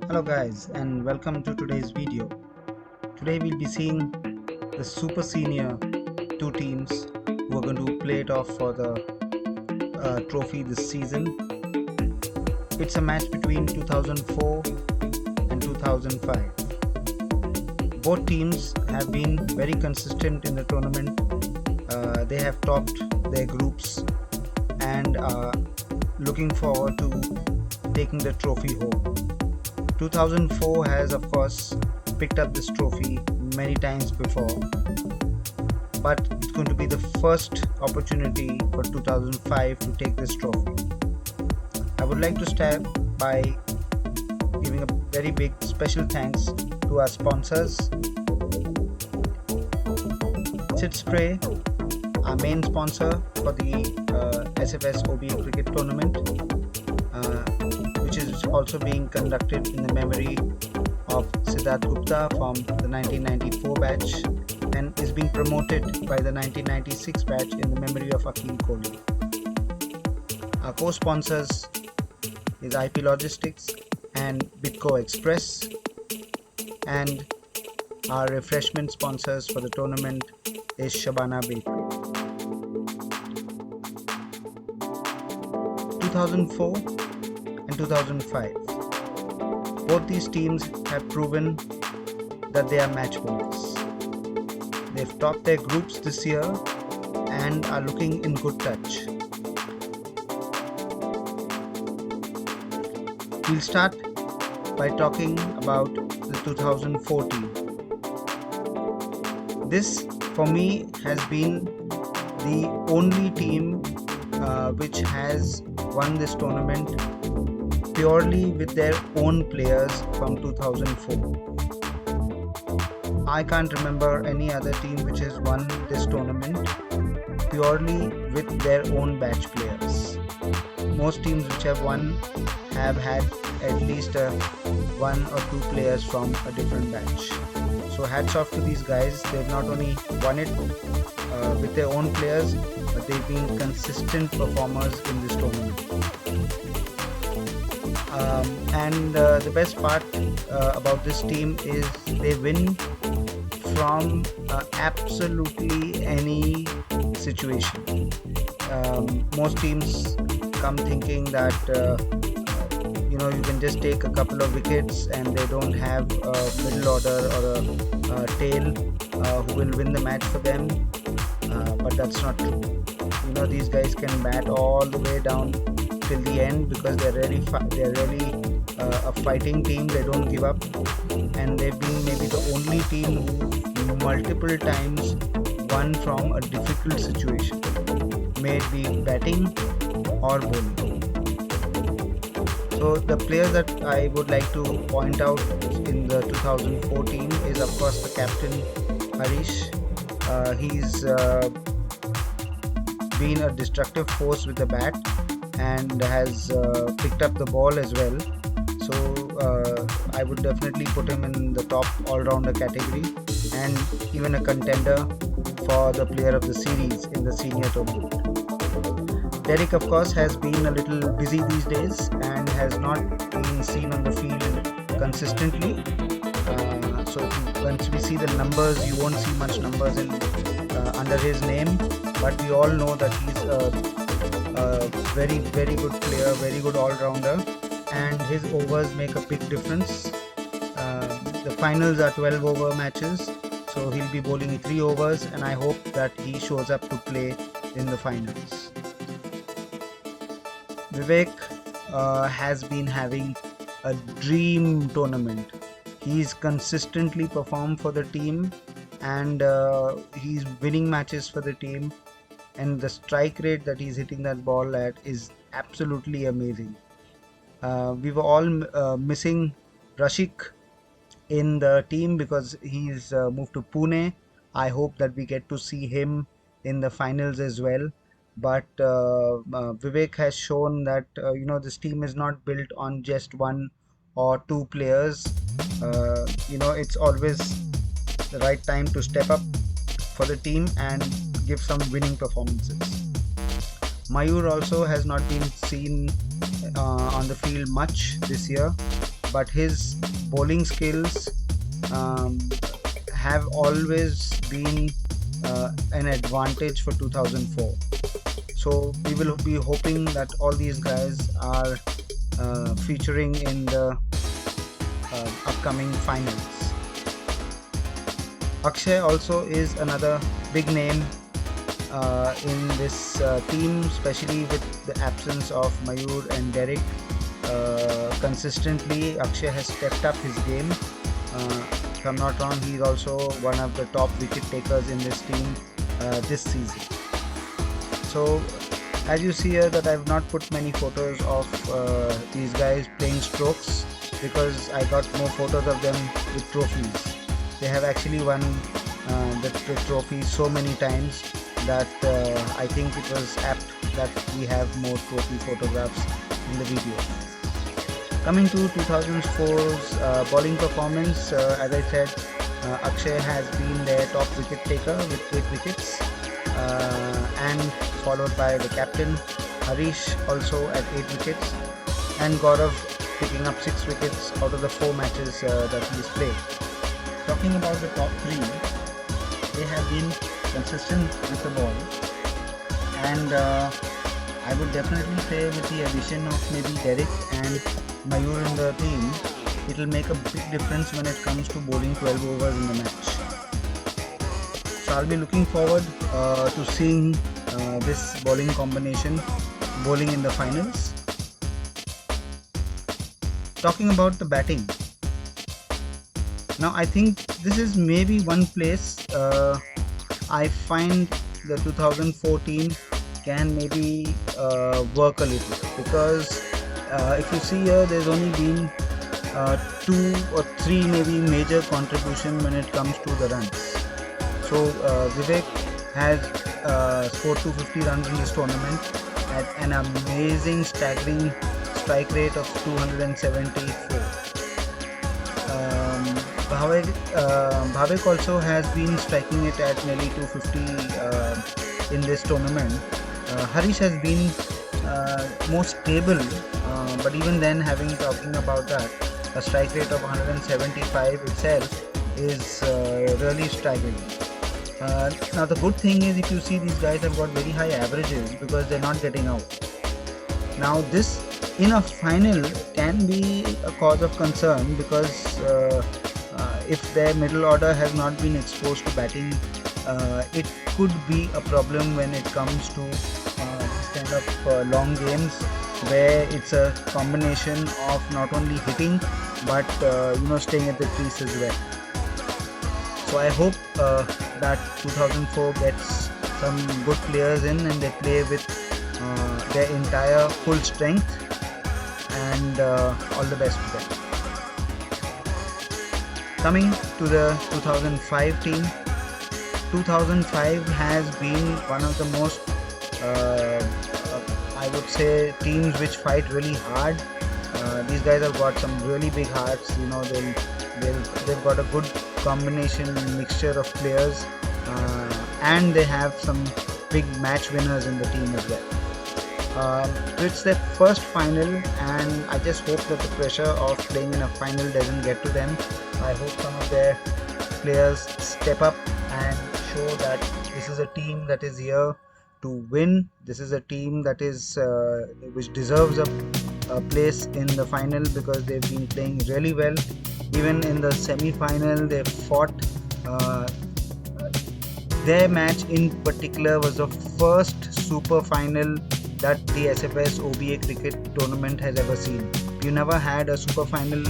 Hello guys, and welcome to today's video. Today we'll be seeing the super senior two teams who are going to play it off for the trophy this season. It's a match between 2004 and 2005. Both teams have been very consistent in the tournament. They have topped their groups and are looking forward to taking the trophy home. 2004 has of course picked up this trophy many times before, but it's going to be the first opportunity for 2005 to take this trophy. I would like to start by giving a very big special thanks to our sponsors. Sit Spray, our main sponsor for the SFS OBA cricket tournament, which is also being conducted in the memory of Siddharth Gupta from the 1994 batch and is being promoted by the 1996 batch in the memory of Akhil Kohli. Our co-sponsors is IP Logistics and Bitco Express, and our refreshment sponsors for the tournament is Shabana Bakery. 2004 and 2005. Both these teams have proven that they are match winners. They've topped their groups this year and are looking in good touch. We'll start by talking about the 2004 team. This, for me, has been the only team which has won this tournament purely with their own players from 2004. I can't remember any other team which has won this tournament purely with their own batch players. Most teams which have won have had at least one or two players from a different batch. So hats off to these guys. They've not only won it with their own players, but they've been consistent performers in this tournament. The best part about this team is they win from absolutely any situation. Most teams come thinking that you can just take a couple of wickets and they don't have a middle order or a tail who will win the match for them, but that's not true. These guys can bat all the way down till the end because they're really a fighting team. They don't give up, and they've been maybe the only team who multiple times won from a difficult situation, may it be batting or bowling. So the players that I would like to point out in the 2004 team is of course the captain Harish. He's been a destructive force with the bat and has picked up the ball as well. So I would definitely put him in the top all-rounder category and even a contender for the player of the series in the senior tournament. Derek of course has been a little busy these days and has not been seen on the field consistently. So once we see the numbers, you won't see much numbers under his name, but we all know that he's a very good player, very good all-rounder, and his overs make a big difference. The finals are 12 over matches, so he'll be bowling 3 overs, and I hope that he shows up to play in the finals. Vivek has been having a dream tournament. He's consistently performed for the team and he's winning matches for the team, and the strike rate that he's hitting that ball at is absolutely amazing. We were all missing Rashik in the team because he's moved to Pune. I hope that we get to see him in the finals as well. But Vivek has shown that this team is not built on just one or two players. It's always the right time to step up for the team and give some winning performances. Mayur also has not been seen on the field much this year, but his bowling skills um, have always been an advantage for 2004. So we will be hoping that all these guys are featuring in the upcoming finals. Akshay also is another big name in this team, especially with the absence of Mayur and Derek. Consistently, Akshay has stepped up his game. If I'm not wrong, he's also one of the top wicket takers in this team this season. So, as you see here, that I've not put many photos of these guys playing strokes because I got more photos of them with trophies. They have actually won the trophy so many times that I think it was apt that we have more trophy photographs in the video. Coming to 2004's bowling performance, as I said, Akshay has been their top wicket taker with 8 wickets, and followed by the captain Harish also at 8 wickets, and Gaurav picking up 6 wickets out of the 4 matches that he's played. Talking about the top 3, they have been consistent with the ball, and I would definitely say with the addition of maybe Derek and Mayur in the team, it will make a big difference when it comes to bowling 12 overs in the match. So I'll be looking forward to seeing this bowling combination bowling in the finals. Talking about the batting, now I think this is maybe one place I find the 2014 can maybe work a little, because if you see here, there's only been 2 or 3 maybe major contribution when it comes to the runs. So Vivek has scored 250 runs in this tournament at an amazing staggering strike rate of 274. Bhavik also has been striking it at nearly 250 in this tournament. Harish has been more stable, but even then, talking about that, a strike rate of 175 itself is really staggering. Now the good thing is, if you see, these guys have got very high averages because they're not getting out. Now this in a final can be a cause of concern, because if their middle order has not been exposed to batting, it could be a problem when it comes to this kind of long games where it's a combination of not only hitting but staying at the crease as well. So I hope that 2004 gets some good players in and they play with their entire full strength, and all the best to them. Coming to the 2005 team, 2005 has been one of the most I would say teams which fight really hard. These guys have got some really big hearts. They've got a good combination mixture of players, and they have some big match winners in the team as well. So it's their first final, and I just hope that the pressure of playing in a final doesn't get to them. I hope some of their players step up and show that this is a team that is here to win. This is a team that is which deserves a place in the final, because they've been playing really well. Even in the semi-final, they fought. Their match in particular was the first super final that the SFS OBA cricket tournament has ever seen. You never had a super final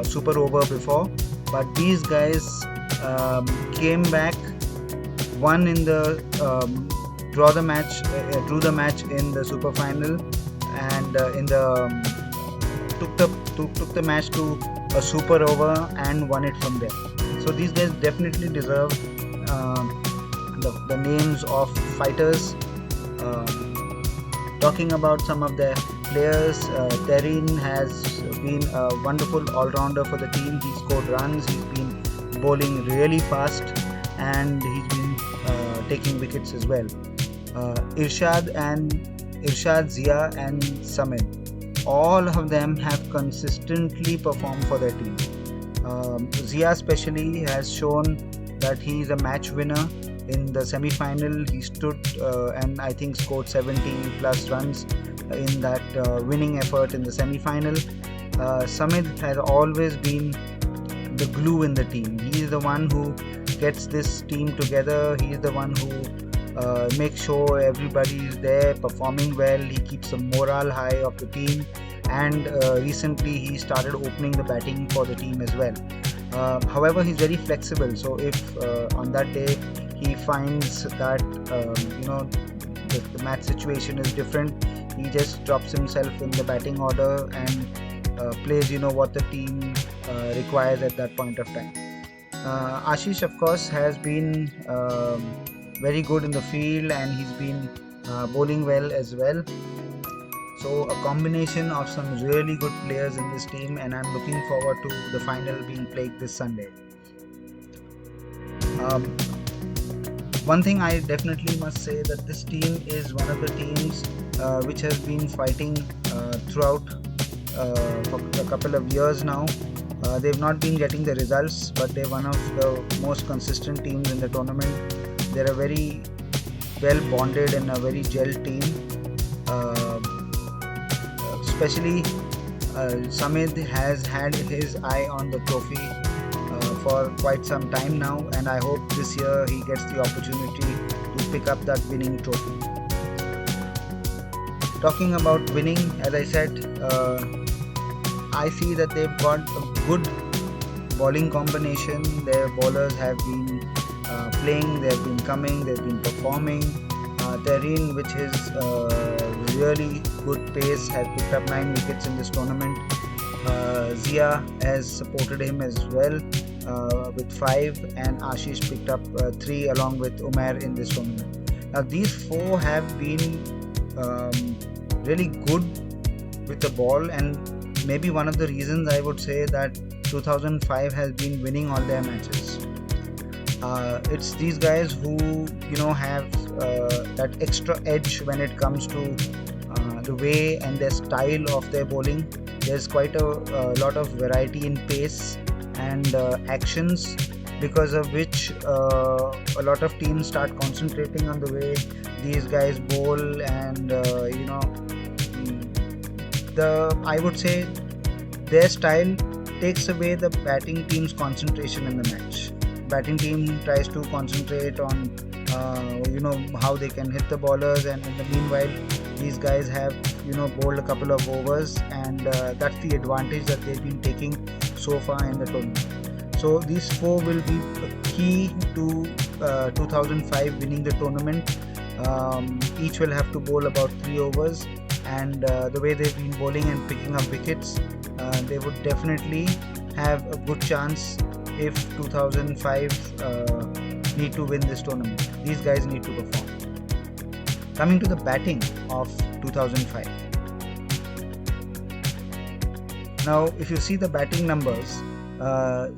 super over before, but these guys came back, won in the drew the match in the super final, and took the match to a super over and won it from there. So these guys definitely deserve the names of fighters. Talking about some of their players, Terrin has been a wonderful all-rounder for the team. He scored runs, he's been bowling really fast, and he's been taking wickets as well. Irshad, Zia and Samir. all of them have consistently performed for their team. Zia especially has shown that he is a match winner. In the semi-final, he stood and I think scored 70 plus runs in that winning effort in the semi-final. Samit has always been the glue in the team. He is the one who gets this team together. He is the one who makes sure everybody is there performing well. He keeps the morale high of the team, and recently he started opening the batting for the team as well. However, he's very flexible, so if on that day he finds that the match situation is different, he just drops himself in the batting order and plays what the team requires at that point of time. Ashish, of course, has been very good in the field, and he's been bowling well as well. So a combination of some really good players in this team, and I'm looking forward to the final being played this Sunday. One thing I definitely must say, that this team is one of the teams which has been fighting throughout for a couple of years now. They've not been getting the results, but they're one of the most consistent teams in the tournament. They're a very well bonded and a very gel team. Especially Samit has had his eye on the trophy for quite some time now, and I hope this year he gets the opportunity to pick up that winning trophy. Talking about winning, as I said, I see that they've got a good bowling combination. Their bowlers have been playing, they've been coming, they've been performing. Tareen, which is really good pace, has picked up 9 wickets in this tournament. Zia has supported him as well with 5, and Ashish picked up 3 along with Umair in this tournament. Now these 4 have been really good with the ball, and maybe one of the reasons I would say that 2005 has been winning all their matches. It's these guys who have that extra edge when it comes to the way and their style of their bowling. There's quite a lot of variety in pace and actions, because of which a lot of teams start concentrating on the way these guys bowl, and I would say their style takes away the batting team's concentration in the match. Batting team tries to concentrate on how they can hit the bowlers, and in the meanwhile these guys have bowled a couple of overs, and that's the advantage that they've been taking so far in the tournament. So these 4 will be key to 2005 winning the tournament. Each will have to bowl about 3 overs, and the way they've been bowling and picking up wickets, they would definitely have a good chance if 2005 need to win this tournament. These guys need to perform. Coming to the batting of 2005. Now, if you see the batting numbers,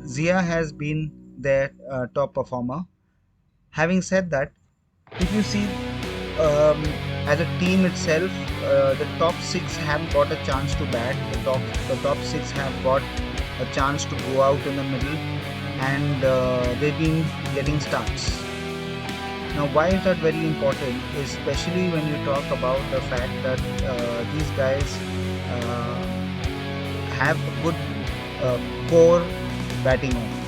Zia has been their top performer. Having said that, if you see as a team itself, the top 6 have got a chance to bat. The top 6 have got a chance to go out in the middle, and they've been getting starts. Now, why is that very important? Especially when you talk about the fact that these guys have a good core batting order.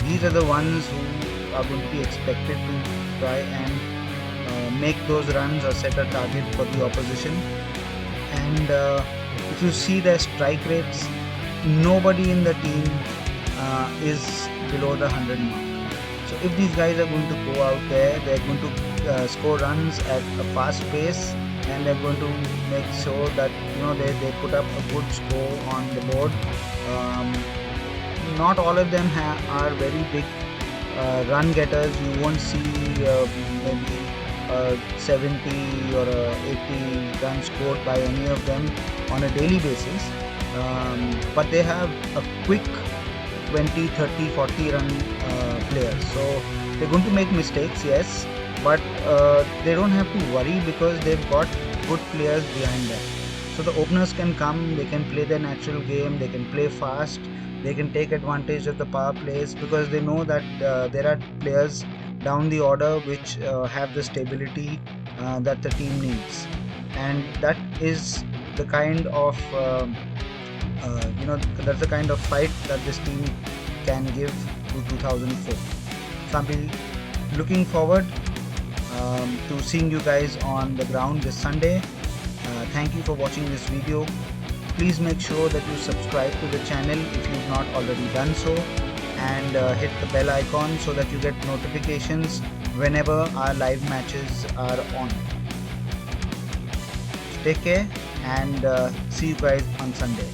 These are the ones who are going to be expected to try and make those runs or set a target for the opposition. And if you see their strike rates, nobody in the team is below the 100 mark. So if these guys are going to go out there, they're going to score runs at a fast pace, and they're going to make sure that they put up a good score on the board. Not all of them are very big run getters. You won't see maybe 70 or 80 runs scored by any of them on a daily basis, but they have a quick 20, 30, 40 run players. So they're going to make mistakes, yes, but they don't have to worry, because they've got good players behind them. So the openers can come, they can play their natural game, they can play fast, they can take advantage of the power plays, because they know that there are players down the order which have the stability that the team needs. And that is the kind of that's the kind of fight that this team can give to 2004. So I'll be looking forward to seeing you guys on the ground this Sunday. Thank you for watching this video. Please make sure that you subscribe to the channel if you've not already done so, and hit the bell icon so that you get notifications whenever our live matches are on. Take care, and see you guys on Sunday.